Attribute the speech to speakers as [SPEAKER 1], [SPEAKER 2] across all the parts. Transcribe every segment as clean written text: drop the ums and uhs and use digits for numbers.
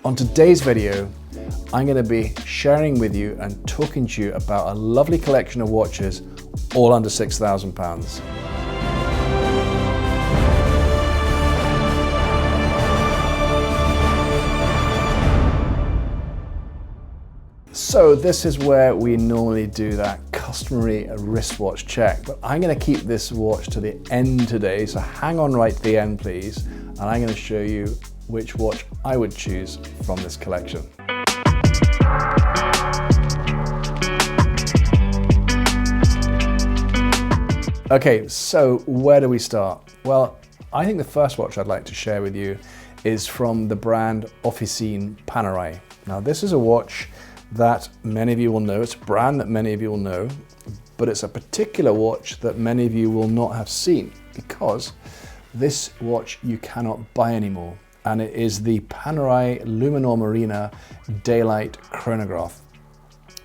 [SPEAKER 1] On today's video, I'm going to be sharing with you and talking to you about a lovely collection of watches, all under £6,000. So this is where we normally do that customary wristwatch check, but I'm going to keep this watch to the end today, so hang on right to the end please, and I'm going to show you which watch I would choose from this collection. Okay, so where do we start? Well, I think the first watch I'd like to share with you is from the brand Officine Panerai. Now this is a watch that many of you will know, it's a brand that many of you will know, but it's a particular watch that many of you will not have seen because this watch you cannot buy anymore. And it is the Panerai Luminor Marina daylight chronograph.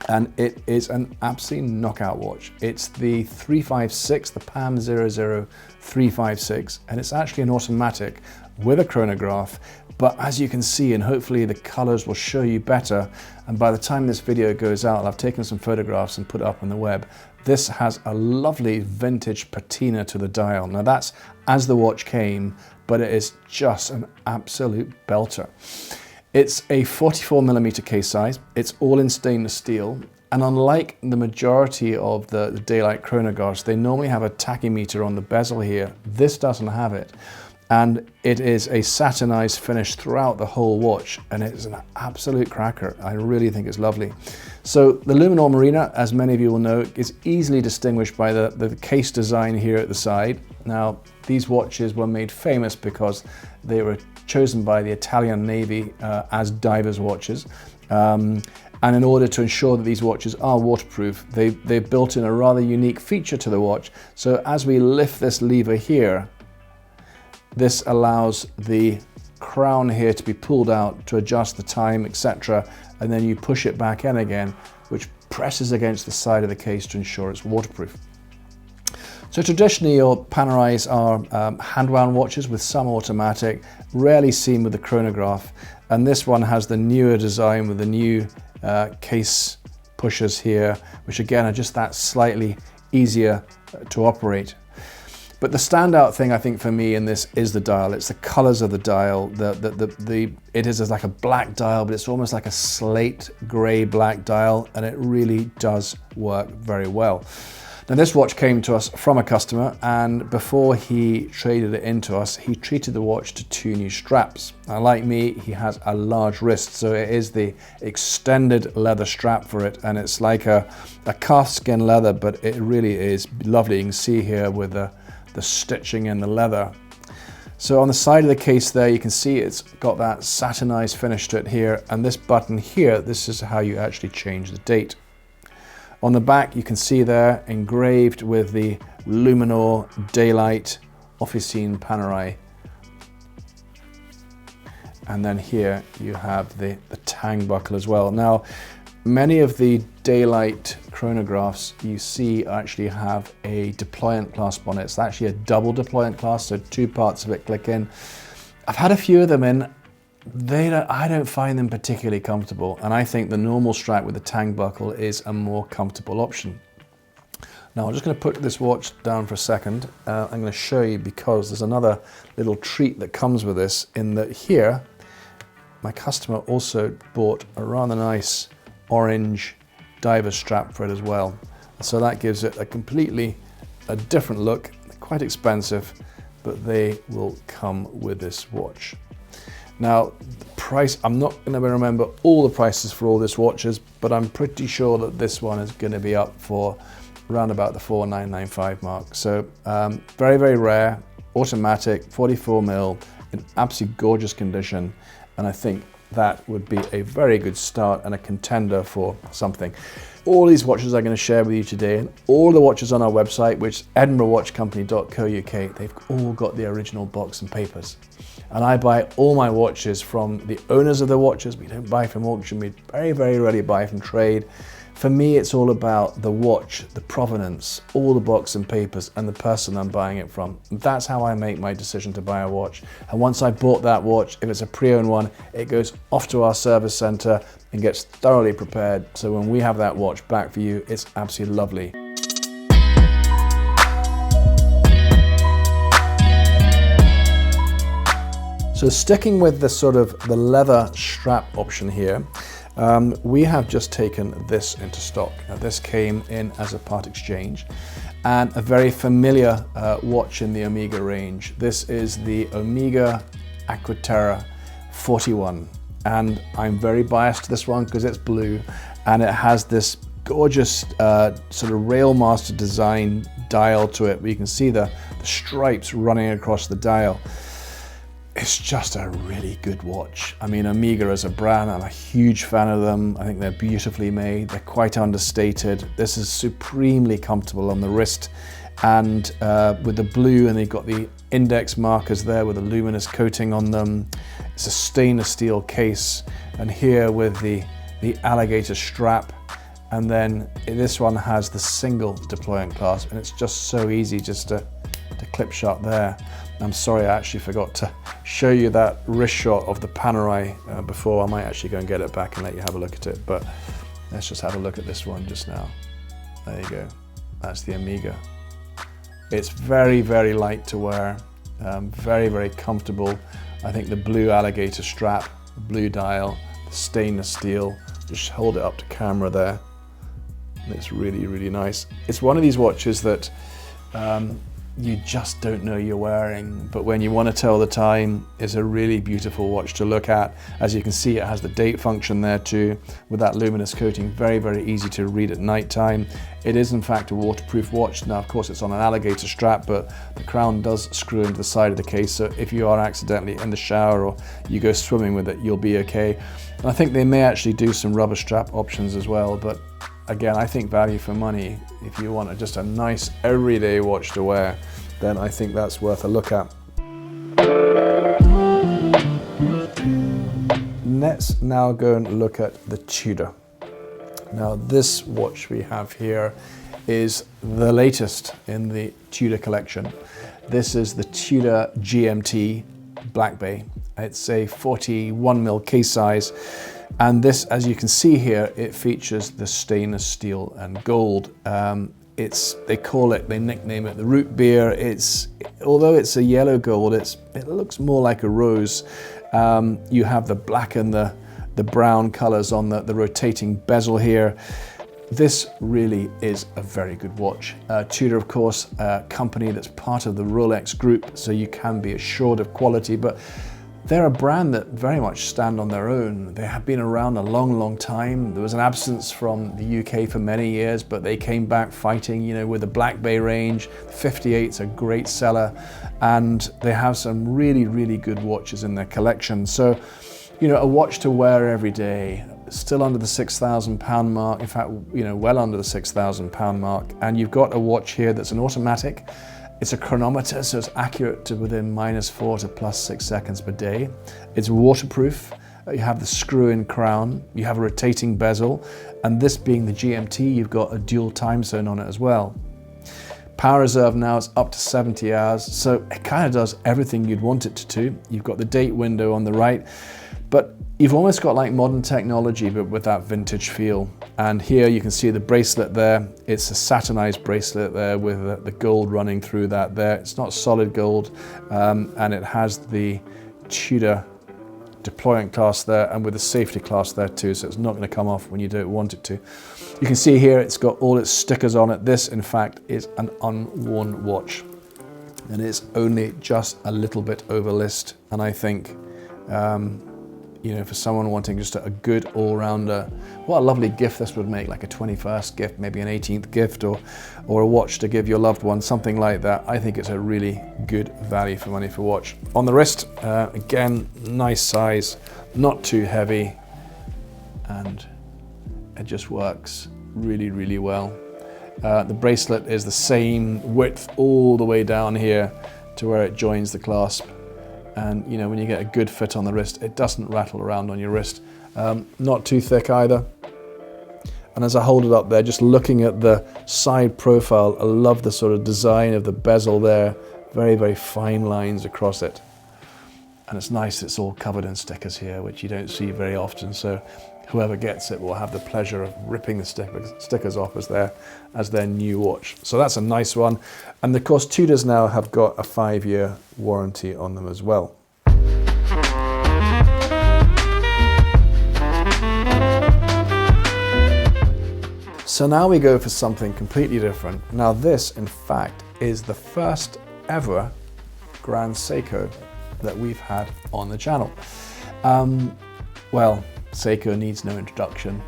[SPEAKER 1] And it is an absolute knockout watch. It's the 356, the PAM 00356, and it's actually an automatic with a chronograph. But as you can see, and hopefully the colors will show you better, and by the time this video goes out, I've taken some photographs and put it up on the web. This has a lovely vintage patina to the dial. Now that's as the watch came, but it is just an absolute belter. It's a 44mm case size, it's all in stainless steel, and unlike the majority of the daylight chronographs, they normally have a tachymeter on the bezel here. This doesn't have it. And it is a satinized finish throughout the whole watch, and it's an absolute cracker. I really think it's lovely. So the Luminor Marina, as many of you will know, is easily distinguished by the case design here at the side. Now, these watches were made famous because they were chosen by the Italian Navy as divers' watches. And in order to ensure that these watches are waterproof, they've built in a rather unique feature to the watch. So as we lift this lever here, this allows the crown here to be pulled out to adjust the time, etc. And then you push it back in again, which presses against the side of the case to ensure it's waterproof. So traditionally your Panerais are hand-wound watches with some automatic, rarely seen with the chronograph. And this one has the newer design with the new case pushers here, which again are just that slightly easier to operate. But the standout thing I think for me in this is the dial. It's the colors of the dial. It is like a black dial, but it's almost like a slate gray black dial, and it really does work very well. Now this watch came to us from a customer, and before he traded it into us, he treated the watch to 2 new straps. Now like me, he has a large wrist, so it is the extended leather strap for it, and it's like a calfskin leather, but it really is lovely. You can see here with the stitching in the leather. So on the side of the case there, you can see it's got that satinized finish to it here, and this button here, this is how you actually change the date. On the back, you can see there engraved with the Luminor Daylight Officine Panerai. And then here you have the tang buckle as well. Now, many of the daylight chronographs you see actually have a deployant clasp on it. It's actually a double deployant clasp, so 2 parts of it click in. I've had a few of them in. I don't find them particularly comfortable, and I think the normal strap with the tang buckle is a more comfortable option. Now I'm just going to put this watch down for a second. I'm going to show you because there's another little treat that comes with this, in that here my customer also bought a rather nice orange diver strap for it as well. So that gives it a completely different look. They're quite expensive, but they will come with this watch. Now, the price, I'm not going to remember all the prices for all these watches, but I'm pretty sure that this one is going to be up for around about the 4,995 mark. So very, very rare, automatic, 44mm, in absolutely gorgeous condition, and I think that would be a very good start and a contender for something. All these watches I'm going to share with you today, and all the watches on our website, which is edinburghwatchcompany.co.uk, they've all got the original box and papers. And I buy all my watches from the owners of the watches. We don't buy from auction. We very, very rarely buy from trade. For me, it's all about the watch, the provenance, all the box and papers, and the person I'm buying it from. That's how I make my decision to buy a watch. And once I bought that watch, if it's a pre-owned one, it goes off to our service center and gets thoroughly prepared. So when we have that watch back for you, it's absolutely lovely. So sticking with the sort of the leather strap option here, we have just taken this into stock. Now, this came in as a part exchange and a very familiar watch in the Omega range. This is the Omega Aqua Terra 41. And I'm very biased to this one because it's blue and it has this gorgeous sort of Railmaster design dial to it, where you can see the stripes running across the dial. It's just a really good watch. I mean, Omega as a brand, I'm a huge fan of them. I think they're beautifully made. They're quite understated. This is supremely comfortable on the wrist. And with the blue, and they've got the index markers there with a luminous coating on them. It's a stainless steel case. And here with the alligator strap. And then this one has the single deployment clasp, and it's just so easy just to clip shut there. I'm sorry, I actually forgot to show you that wrist shot of the Panerai before. I might actually go and get it back and let you have a look at it, but let's just have a look at this one just now. There you go. That's the Omega. It's very, very light to wear, very, very comfortable. I think the blue alligator strap, the blue dial, the stainless steel, just hold it up to camera there. It's really, really nice. It's one of these watches that you just don't know you're wearing, but when you want to tell the time, it's a really beautiful watch to look at. As you can see, it has the date function there too, with that luminous coating. Very, very easy to read at night time. It is in fact a waterproof watch. Now, of course, it's on an alligator strap, but the crown does screw into the side of the case, so if you are accidentally in the shower or you go swimming with it, you'll be okay. And I think they may actually do some rubber strap options as well, but again, I think value for money. If you want just a nice everyday watch to wear, then I think that's worth a look at. Let's now go and look at the Tudor. Now, this watch we have here is the latest in the Tudor collection. This is the Tudor GMT Black Bay. It's a 41mm case size. And this, as you can see here, it features the stainless steel and gold. They nickname it the root beer. Although it's a yellow gold, it looks more like a rose. You have the black and the brown colors on the rotating bezel here. This really is a very good watch. Tudor, of course, a company that's part of the Rolex group, so you can be assured of quality, but they're a brand that very much stand on their own. They have been around a long, long time. There was an absence from the UK for many years, but they came back fighting, with the Black Bay range. 58's a great seller, and they have some really, really good watches in their collection. So, a watch to wear every day, still under the £6,000 mark. In fact, well under the £6,000 mark. And you've got a watch here that's an automatic. It's a chronometer, so it's accurate to within -4 to +6 seconds per day. It's waterproof. You have the screw-in crown. You have a rotating bezel. And this being the GMT, you've got a dual time zone on it as well. Power reserve now is up to 70 hours, so it kind of does everything you'd want it to do. You've got the date window on the right, but you've almost got like modern technology, but with that vintage feel. And here you can see the bracelet there. It's a satinized bracelet there with the gold running through that there. It's not solid gold, and it has the Tudor deployment clasp there and with the safety clasp there too, so it's not going to come off when you don't want it to. You can see here it's got all its stickers on it. This, in fact, is an unworn watch, and it's only just a little bit over list. And I think for someone wanting just a good all-rounder, what a lovely gift this would make, like a 21st gift, maybe an 18th gift, or a watch to give your loved one, something like that. I think it's a really good value for money for watch. On the wrist, again, nice size, not too heavy, and it just works really, really well. The bracelet is the same width all the way down here to where it joins the clasp. And when you get a good fit on the wrist, it doesn't rattle around on your wrist. Not too thick either. And as I hold it up there, just looking at the side profile, I love the sort of design of the bezel there. Very, very fine lines across it. And it's nice it's all covered in stickers here, which you don't see very often. So whoever gets it will have the pleasure of ripping the stickers off as their new watch. So that's a nice one. And of course, Tudors now have got a 5-year warranty on them as well. So now we go for something completely different. Now this, in fact, is the first ever Grand Seiko that we've had on the channel. Well, Seiko needs no introduction.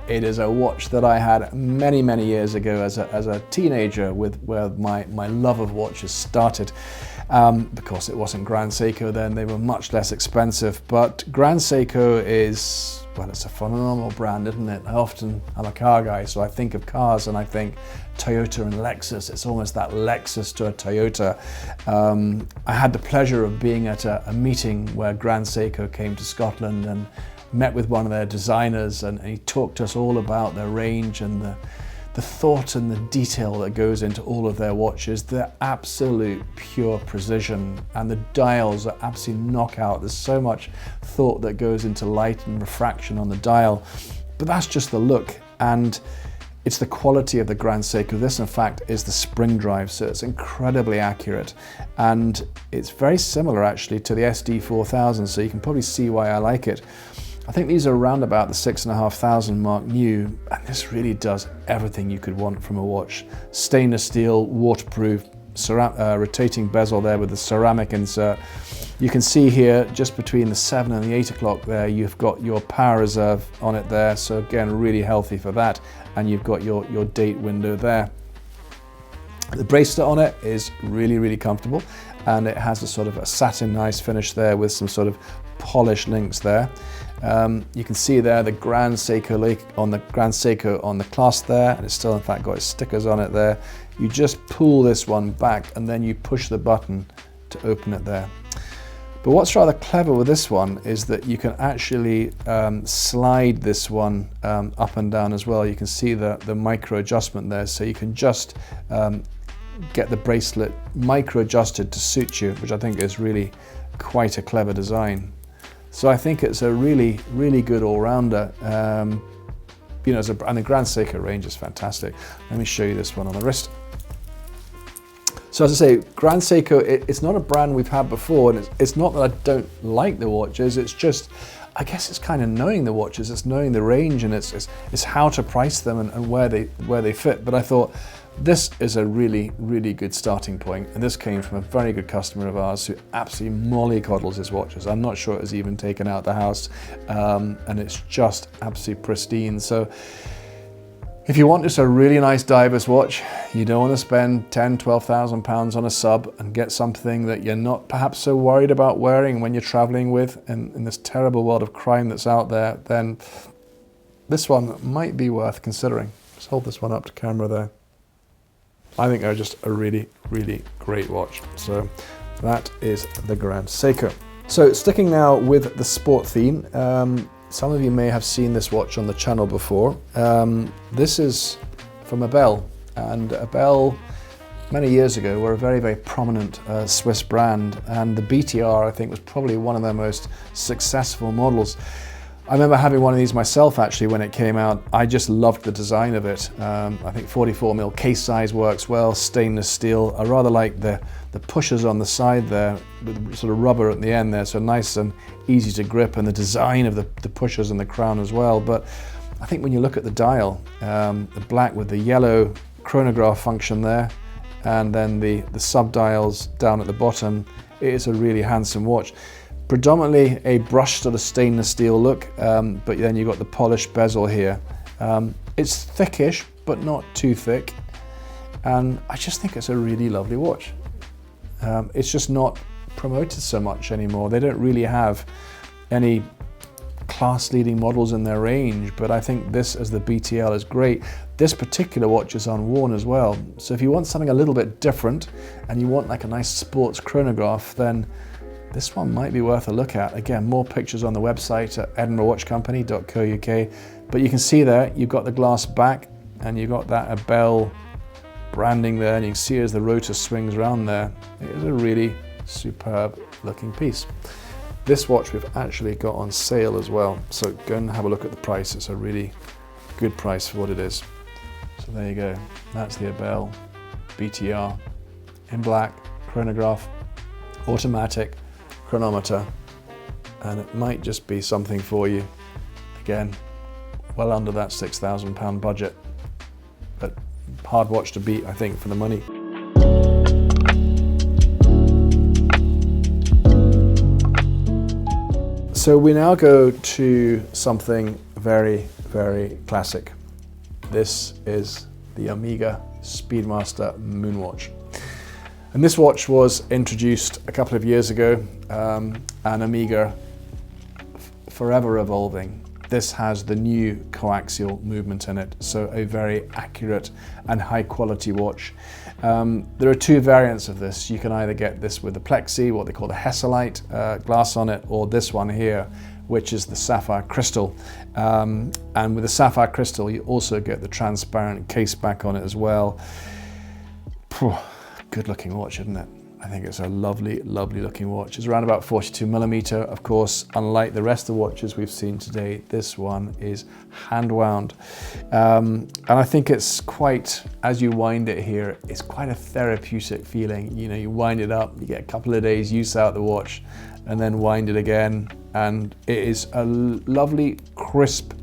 [SPEAKER 1] It is a watch that I had many, many years ago as a teenager, where my love of watches started. Because it wasn't Grand Seiko then, they were much less expensive, but Grand Seiko is, well, it's a phenomenal brand, isn't it? I'm a car guy, so I think of cars and I think Toyota and Lexus. It's almost that Lexus to a Toyota. I had the pleasure of being at a meeting where Grand Seiko came to Scotland and met with one of their designers, and he talked to us all about their range and the thought and the detail that goes into all of their watches. They're absolute pure precision, and the dials are absolute knockout. There's so much thought that goes into light and refraction on the dial, but that's just the look, and it's the quality of the Grand Seiko. This, in fact, is the spring drive, so it's incredibly accurate, and it's very similar actually to the SD4000, so you can probably see why I like it. I think these are around about the 6,500 mark new, and this really does everything you could want from a watch. Stainless steel, waterproof, rotating bezel there with the ceramic insert. You can see here, just between the 7 and the 8 o'clock there, you've got your power reserve on it there, so again, really healthy for that, and you've got your date window there. The bracelet on it is really, really comfortable, and it has a sort of a satin nice finish there with some sort of polished links there. You can see there the Grand Seiko on the clasp there, and it's still in fact got its stickers on it there. You just pull this one back and then you push the button to open it there. But what's rather clever with this one is that you can actually slide this one up and down as well. You can see the micro adjustment there, so you can just get the bracelet micro adjusted to suit you, which I think is really quite a clever design. So I think it's a really, really good all-rounder. You know, and the Grand Seiko range is fantastic. Let me show you this one on the wrist. So as I say, Grand Seiko, it's not a brand we've had before, and it's not that I don't like the watches, it's just, I guess it's kind of knowing the watches, it's knowing the range, and it's how to price them and where they fit. But I thought, this is a really, really good starting point, and this came from a very good customer of ours who absolutely mollycoddles his watches. I'm not sure it was even taken out the house, and it's just absolutely pristine. So if you want just a really nice diver's watch, you don't want to spend 10, 12,000 pounds on a sub and get something that you're not perhaps so worried about wearing when you're traveling with in this terrible world of crime that's out there, then this one might be worth considering. Just hold this one up to camera there. I think they're just a really, really great watch. So that is the Grand Seiko. So sticking now with the sport theme, some of you may have seen this watch on the channel before. This is from Abel, and Abel many years ago were a very, very prominent Swiss brand, and the BTR I think was probably one of their most successful models. I remember having one of these myself actually when it came out. I just loved the design of it. I think 44mm case size works well, stainless steel. I rather like the pushers on the side there with sort of rubber at the end there, so nice and easy to grip, and the design of the pushers and the crown as well. But I think when you look at the dial, the black with the yellow chronograph function there, and then the sub-dials down at the bottom, it is a really handsome watch. Predominantly a brushed sort of stainless steel look, but then you've got the polished bezel here. It's thickish, but not too thick, and I just think it's a really lovely watch. It's just not promoted so much anymore. They don't really have any class-leading models in their range, but I think this as the BTL is great. This particular watch is unworn as well, so if you want something a little bit different and you want like a nice sports chronograph, then this one might be worth a look at. Again, more pictures on the website at edinburghwatchcompany.co.uk. But you can see there, you've got the glass back and you've got that Abel branding there, and you can see as the rotor swings around there, it is a really superb looking piece. This watch we've actually got on sale as well, so go and have a look at the price. It's a really good price for what it is. So there you go, that's the Abel BTR in black, chronograph, automatic, chronometer, and it might just be something for you. Again, well under that £6,000 budget, but hard watch to beat, I think, for the money. So we now go to something very, very classic. This is the Omega Speedmaster Moonwatch. And this watch was introduced a couple of years ago, and Omega forever evolving. This has the new coaxial movement in it, so a very accurate and high quality watch. There are two variants of this. You can either get this with the plexi, what they call the Hesselite glass on it, or this one here, which is the sapphire crystal. And with the sapphire crystal, you also get the transparent case back on it as well. Good looking watch, isn't it? I think it's a lovely, lovely looking watch. It's around about 42mm. Of course, unlike the rest of the watches we've seen today, this one is hand wound. And I think it's quite, as you wind it here, it's quite a therapeutic feeling. You know, you wind it up, you get a couple of days use out the watch, and then wind it again. And it is a lovely, crisp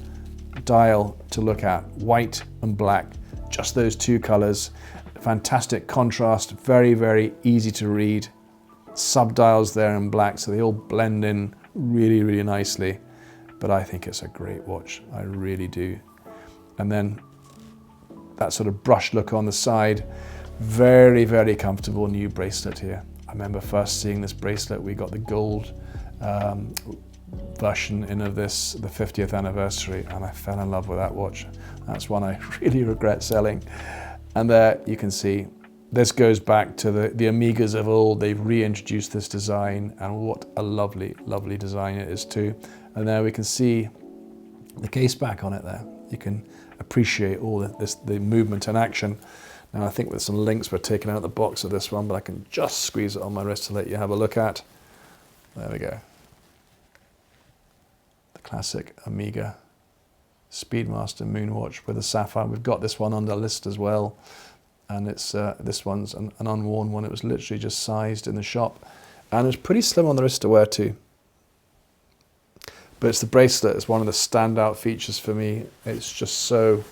[SPEAKER 1] dial to look at, white and black, just those two colors. Fantastic contrast, very, very easy to read. Subdials there in black, so they all blend in really, really nicely. But I think it's a great watch, I really do. And then that sort of brush look on the side, very, very comfortable new bracelet here. I remember first seeing this bracelet, we got the gold version in of this, the 50th anniversary, and I fell in love with that watch. That's one I really regret selling. And there you can see, this goes back to the Omegas of old. They've reintroduced this design, and what a lovely, lovely design it is too. And there we can see the case back on it there. You can appreciate all the movement and action. Now I think with some links we're taking out the box of this one, but I can just squeeze it on my wrist to let you have a look at. There we go. The classic Omega Speedmaster Moonwatch with a sapphire. We've got this one on the list as well, and it's this one's an unworn one. It was literally just sized in the shop, and it's pretty slim on the wrist to wear too. But it's the bracelet is one of the standout features for me. It's just so,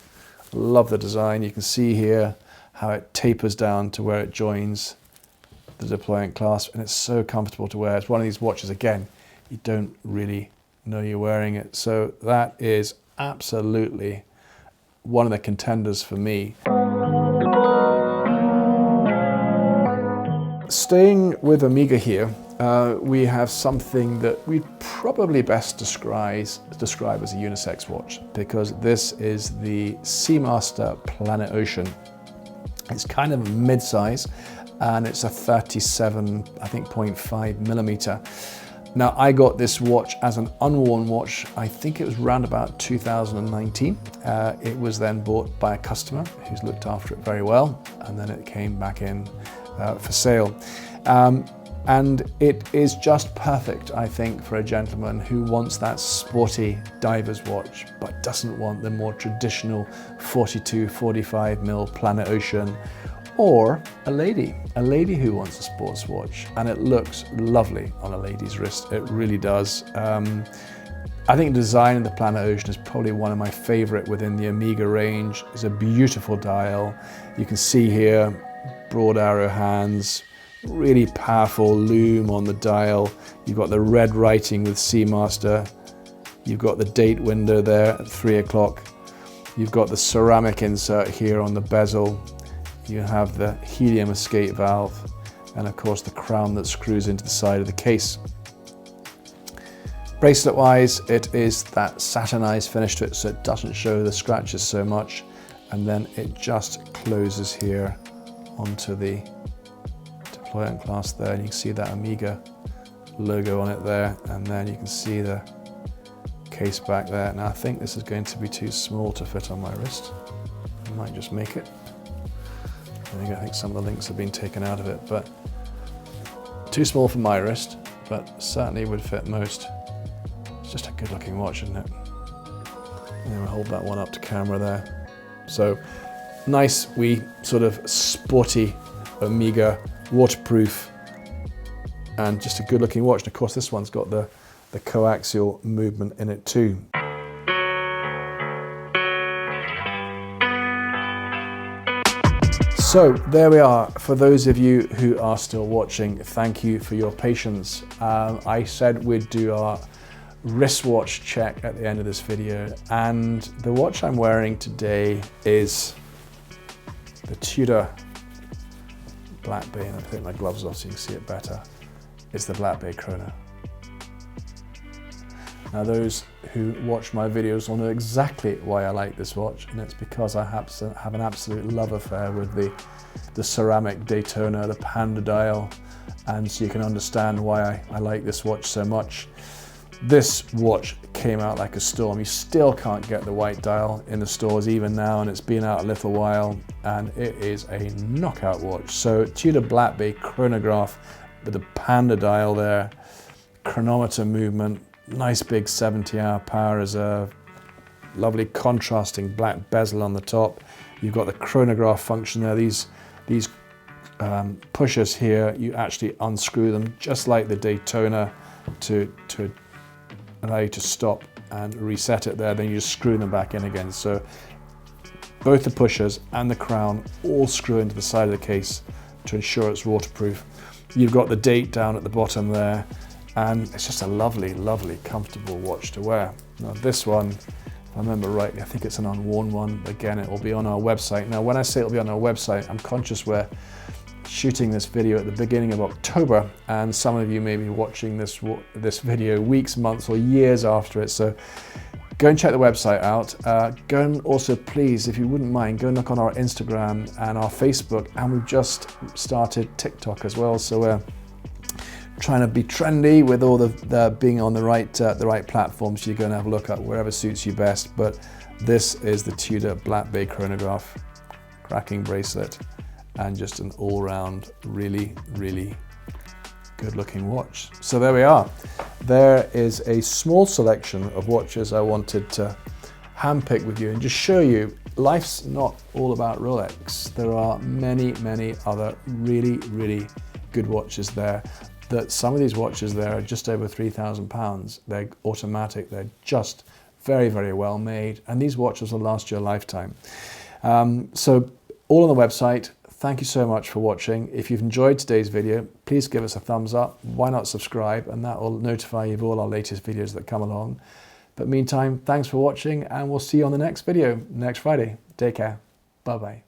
[SPEAKER 1] love the design. You can see here how it tapers down to where it joins the deployant clasp, and it's so comfortable to wear. It's one of these watches, again, you don't really know you're wearing it. So that is absolutely one of the contenders for me. Staying with Omega here, we have something that we'd probably best describe as a unisex watch, because this is the Seamaster Planet Ocean. It's kind of mid-size, and it's a 37, I think, 0.5mm. Now, I got this watch as an unworn watch. I think it was around about 2019. It was then bought by a customer who's looked after it very well, and then it came back in for sale. And it is just perfect, I think, for a gentleman who wants that sporty diver's watch, but doesn't want the more traditional 42, 45mm Planet Ocean, or a lady who wants a sports watch, and it looks lovely on a lady's wrist. It really does. I think the design of the Planet Ocean is probably one of my favorite within the Omega range. It's a beautiful dial. You can see here, broad arrow hands, really powerful loom on the dial. You've got the red writing with Seamaster. You've got the date window there at 3 o'clock. You've got the ceramic insert here on the bezel. You have the helium escape valve, and of course the crown that screws into the side of the case. Bracelet wise, it is that satinized finish to it, so it doesn't show the scratches so much, and then it just closes here onto the deployant clasp there, and you can see that Omega logo on it there, and then you can see the case back there. Now I think this is going to be too small to fit on my wrist. I might just make it. I think some of the links have been taken out of it, but too small for my wrist, but certainly would fit most. It's just a good looking watch, isn't it? And then we'll hold that one up to camera there. So nice, wee sort of sporty Omega, waterproof, and just a good looking watch. And of course this one's got the coaxial movement in it too. So there we are. For those of you who are still watching, thank you for your patience. I said we'd do our wristwatch check at the end of this video, and the watch I'm wearing today is the Tudor Black Bay, and I'll take my gloves off so you can see it better. It's the Black Bay Chrono. Now those who watch my videos will know exactly why I like this watch, and it's because I have an absolute love affair with the ceramic Daytona, the Panda dial, and so you can understand why I like this watch so much. This watch came out like a storm. You still can't get the white dial in the stores even now, and it's been out a little while, and it is a knockout watch. So Tudor Black Bay chronograph with the Panda dial there, chronometer movement, nice big 70-hour power reserve, lovely contrasting black bezel on the top. You've got the chronograph function there. These pushers here, you actually unscrew them just like the Daytona to allow you to stop and reset it there. Then you just screw them back in again. So both the pushers and the crown all screw into the side of the case to ensure it's waterproof. You've got the date down at the bottom there, and it's just a lovely, lovely, comfortable watch to wear. Now this one, if I remember rightly, I think it's an unworn one. Again, it will be on our website. Now when I say it'll be on our website, I'm conscious we're shooting this video at the beginning of October, and some of you may be watching this video weeks, months, or years after it. So go and check the website out. Go and also, please, if you wouldn't mind, go and look on our Instagram and our Facebook, and we've just started TikTok as well. So we're trying to be trendy with all the being on the right platforms. You go and have a look at wherever suits you best. But this is the Tudor Black Bay chronograph, cracking bracelet, and just an all-round really, really good looking watch. So there we are. There is a small selection of watches I wanted to handpick with you and just show you life's not all about Rolex. There are many, many other really, really good watches there. That some of these watches there are just over £3,000. They're automatic, they're just very, very well made, and these watches will last you a lifetime. So all on the website. Thank you so much for watching. If you've enjoyed today's video, please give us a thumbs up. Why not subscribe? And that will notify you of all our latest videos that come along. But meantime, thanks for watching, and we'll see you on the next video next Friday. Take care. Bye-bye.